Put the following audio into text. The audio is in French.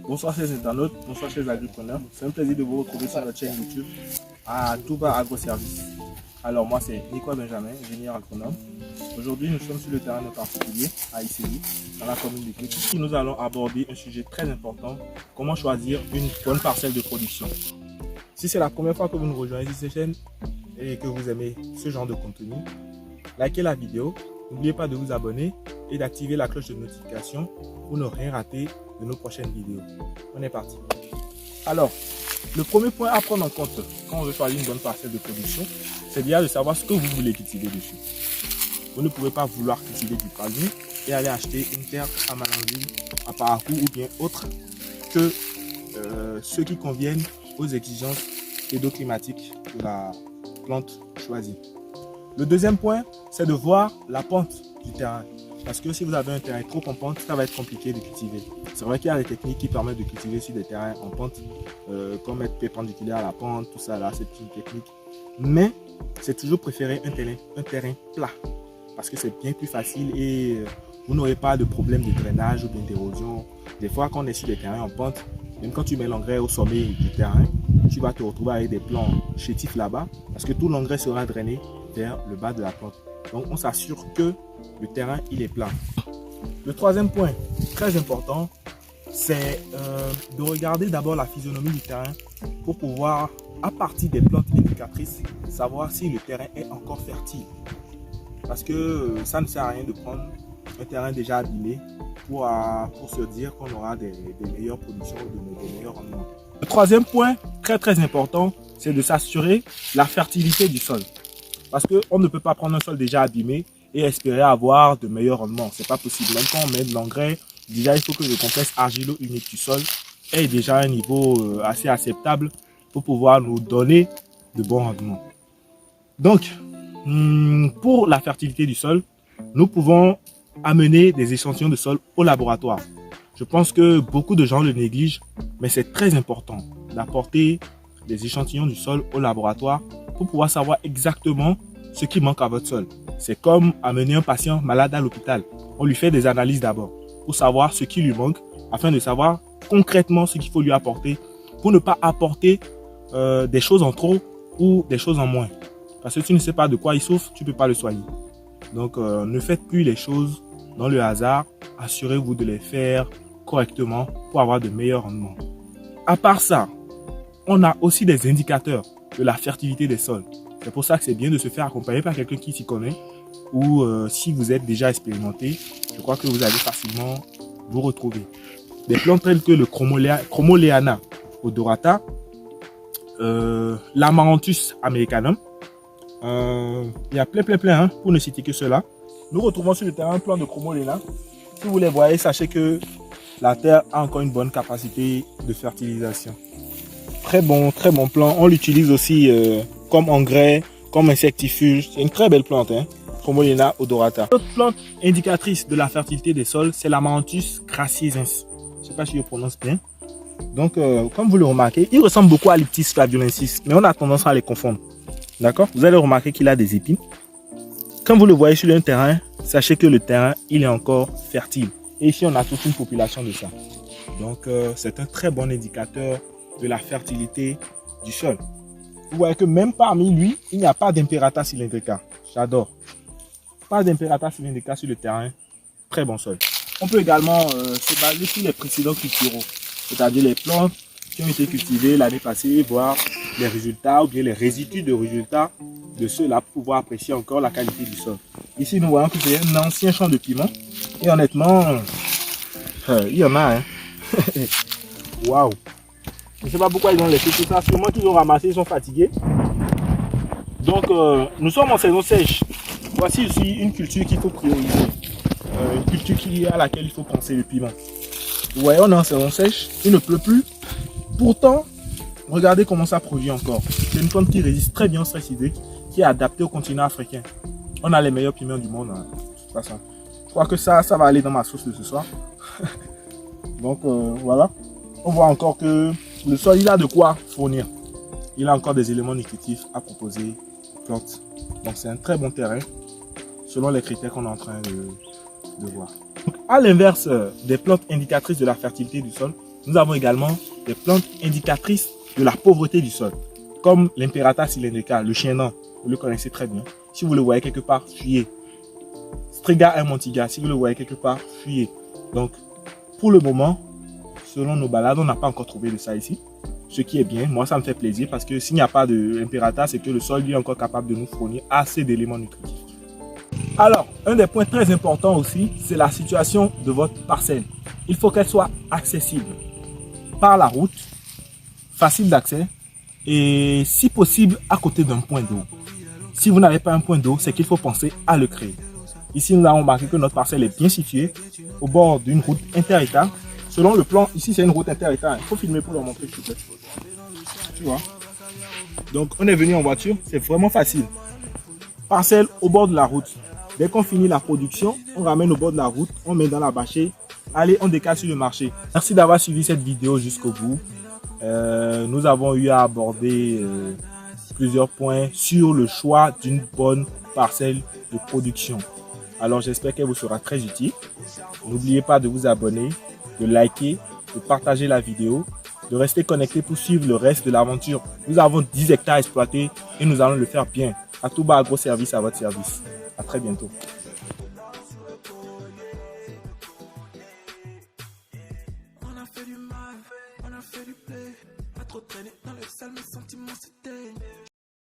Bonsoir chers internautes, bonsoir chers agripreneurs. C'est un plaisir de vous retrouver sur notre chaîne YouTube à Touba Agroservice. Alors moi c'est Nicolas Benjamin, ingénieur agronome. Aujourd'hui nous sommes sur le terrain de particulier à Isseli, dans la commune de Kékou. Ici nous allons aborder un sujet très important, comment choisir une bonne parcelle de production. Si c'est la première fois que vous nous rejoignez sur cette chaîne et que vous aimez ce genre de contenu, likez la vidéo, n'oubliez pas de vous abonner et d'activer la cloche de notification pour ne rien rater de nos prochaines vidéos. On est parti. Alors, le premier point à prendre en compte quand on veut choisir une bonne parcelle de production, c'est bien de savoir ce que vous voulez cultiver dessus. Vous ne pouvez pas vouloir cultiver du palmier et aller acheter une terre à Malanville, à Parakou ou bien autre que ceux qui conviennent aux exigences pédoclimatiques de la plante choisie. Le deuxième point, c'est de voir la pente du terrain. Parce que si vous avez un terrain trop en pente, ça va être compliqué de cultiver. C'est vrai qu'il y a des techniques qui permettent de cultiver sur des terrains en pente, comme être perpendiculaire à la pente, tout ça là, c'est une technique. Mais c'est toujours préféré un terrain plat. Parce que c'est bien plus facile et vous n'aurez pas de problème de drainage ou d'érosion. Des fois, quand on est sur des terrains en pente, même quand tu mets l'engrais au sommet du terrain, tu vas te retrouver avec des plants chétifs là-bas, parce que tout l'engrais sera drainé vers le bas de la plante. Donc on s'assure que le terrain il est plat. Le troisième point, très important, c'est de regarder d'abord la physionomie du terrain pour pouvoir, à partir des plantes indicatrices, savoir si le terrain est encore fertile. Parce que ça ne sert à rien de prendre un terrain déjà abîmé pour se dire qu'on aura des meilleures productions ou des meilleurs rendements. Le troisième point, très important, c'est de s'assurer la fertilité du sol. Parce qu'on ne peut pas prendre un sol déjà abîmé et espérer avoir de meilleurs rendements. C'est pas possible. Même quand on met de l'engrais, déjà il faut que le complexe argilo-unique du sol ait déjà un niveau assez acceptable pour pouvoir nous donner de bons rendements. Donc, pour la fertilité du sol, nous pouvons amener des échantillons de sol au laboratoire. Je pense que beaucoup de gens le négligent, mais c'est très important d'apporter des échantillons du sol au laboratoire pour pouvoir savoir exactement ce qui manque à votre sol. C'est comme amener un patient malade à l'hôpital. On lui fait des analyses d'abord pour savoir ce qui lui manque, afin de savoir concrètement ce qu'il faut lui apporter, pour ne pas apporter des choses en trop ou des choses en moins. Parce que tu ne sais pas de quoi il souffre, tu ne peux pas le soigner. Donc ne faites plus les choses dans le hasard, assurez-vous de les faire correctement pour avoir de meilleurs rendements. À part ça, on a aussi des indicateurs de la fertilité des sols. C'est pour ça que c'est bien de se faire accompagner par quelqu'un qui s'y connaît, ou si vous êtes déjà expérimenté, je crois que vous allez facilement vous retrouver. Des plantes telles que le Chromoleana odorata, l'Amaranthus americanum, il y a plein, hein, pour ne citer que cela. Nous retrouvons sur le terrain un plant de Chromoleana. Si vous les voyez, sachez que la terre a encore une bonne capacité de fertilisation. Très bon plant. On l'utilise aussi comme engrais, comme insectifuge. C'est une très belle plante, hein? Chromoleana odorata. L'autre plante indicatrice de la fertilité des sols, c'est l'Amaranthus crassiensis. Je ne sais pas si je prononce bien. Donc, comme vous le remarquez, il ressemble beaucoup à l'Iptis flaviolensis, mais on a tendance à les confondre. D'accord? Vous allez remarquer qu'il a des épines. Quand vous le voyez sur un terrain, sachez que le terrain, il est encore fertile. Et ici, on a toute une population de ça. Donc, c'est un très bon indicateur de la fertilité du sol. Vous voyez que même parmi lui, il n'y a pas d'Imperata cylindrica. J'adore. Pas d'Imperata cylindrica sur le terrain. Très bon sol. On peut également se baser sur les précédents culturaux, c'est-à-dire les plantes qui ont été cultivées l'année passée et voir les résultats ou bien les résidus de résultats de ceux-là pour pouvoir apprécier encore la qualité du sol. Ici, nous voyons que c'est un ancien champ de piment et honnêtement, il y en a. Hein. Waouh! Je ne sais pas pourquoi ils ont laissé tout ça. Sûrement qu'ils ont ramassé, ils sont fatigués. Donc, nous sommes en saison sèche. Voici aussi une culture qu'il faut prioriser. Une culture à laquelle il faut penser, le piment. Vous voyez, on est en saison sèche. Il ne pleut plus. Pourtant, regardez comment ça produit encore. C'est une plante qui résiste très bien au stress hydrique, qui est adaptée au continent africain. On a les meilleurs piments du monde, hein, de toute façon. Je crois que ça va aller dans ma sauce de ce soir. Donc, voilà. On voit encore que le sol, il a de quoi fournir. Il a encore des éléments nutritifs à proposer aux plantes. Donc, c'est un très bon terrain, selon les critères qu'on est en train de voir. Donc, à l'inverse des plantes indicatrices de la fertilité du sol, Nous avons également des plantes indicatrices de la pauvreté du sol, comme l'Imperata cylindrica, le chien nain, vous le connaissez très bien. Si vous le voyez quelque part, fuyez. Striga aemontiga, si vous le voyez quelque part, fuyez. Donc, pour le moment, selon nos balades, on n'a pas encore trouvé de ça ici. Ce qui est bien, moi ça me fait plaisir parce que s'il n'y a pas d'Imperata, c'est que le sol lui est encore capable de nous fournir assez d'éléments nutritifs. Alors, un des points très importants aussi, c'est la situation de votre parcelle. Il faut qu'elle soit accessible par la route, facile d'accès et si possible à côté d'un point d'eau. Si vous n'avez pas un point d'eau, c'est qu'il faut penser à le créer. Ici, nous avons remarqué que notre parcelle est bien située au bord d'une route inter-État. Selon le plan, ici c'est une route inter-État. Il faut filmer pour leur montrer, s'il te plaît. Tu vois. Donc, on est venu en voiture, c'est vraiment facile. Parcelle au bord de la route. Dès qu'on finit la production, on ramène au bord de la route, on met dans la bâchée. Allez, on décale sur le marché. Merci d'avoir suivi cette vidéo jusqu'au bout. Nous avons eu à aborder plusieurs points sur le choix d'une bonne parcelle de production. Alors j'espère qu'elle vous sera très utile. N'oubliez pas de vous abonner, de liker, de partager la vidéo, de rester connecté pour suivre le reste de l'aventure. Nous avons 10 hectares exploités et nous allons le faire bien. Atouba Agroservice à votre service. À très bientôt. On a fait du mal, on a fait du play, pas trop traîner.